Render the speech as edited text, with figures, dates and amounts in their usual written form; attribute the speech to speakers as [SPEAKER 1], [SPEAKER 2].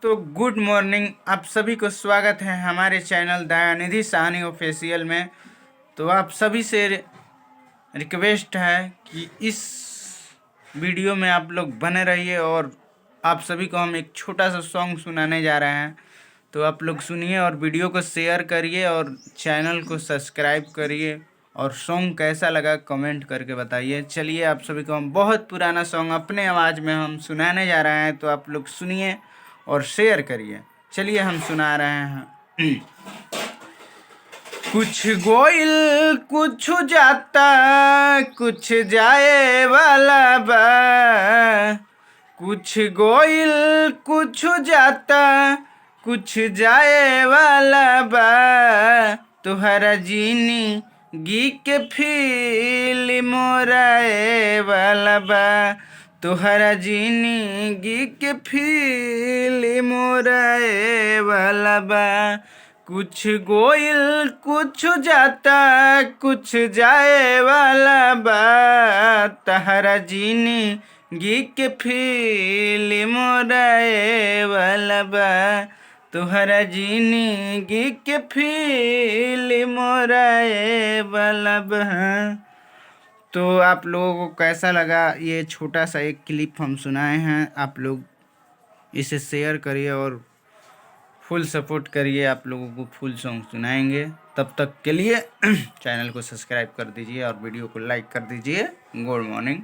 [SPEAKER 1] तो good morning, आप सभी को स्वागत है हमारे चैनल दयानिधि साहनी ऑफिशियल में। तो आप सभी से रिक्वेस्ट है कि इस वीडियो में आप लोग बने रहिए और आप सभी को हम एक छोटा सा सॉन्ग सुनाने जा रहे हैं। तो आप लोग सुनिए और वीडियो को शेयर करिए और चैनल को सब्सक्राइब करिए और सॉन्ग कैसा लगा कमेंट करके बताइए। चलिए, आप सभी को हम बहुत पुराना सॉन्ग अपने आवाज़ में हम सुनाने जा रहे हैं, तो आप लोग सुनिए और शेयर करिए। चलिए हम सुना रहे हैं। कुछ गोइल कुछ जाता, कुछ जाए वाला बा। कुछ गोइल कुछ जाता, कुछ जाए वाला बा। तुहरा जीनी गी के फील मोराए वाला बा। तुहरा जीनी गी के फील मोराए वाला बा। कुछ गोइल कुछ जाता, कुछ जाए वाला बा। तहरा जीनी गी के फील मोराए वाला बा। तुहरा जीनी गी के फील मोराए वाला बा। तो आप लोगों को कैसा लगा ये छोटा सा एक क्लिप हम सुनाए हैं। आप लोग इसे शेयर करिए और फुल सपोर्ट करिए। आप लोगों को फुल सॉन्ग सुनाएंगे। तब तक के लिए चैनल को सब्सक्राइब कर दीजिए और वीडियो को लाइक कर दीजिए। Good morning.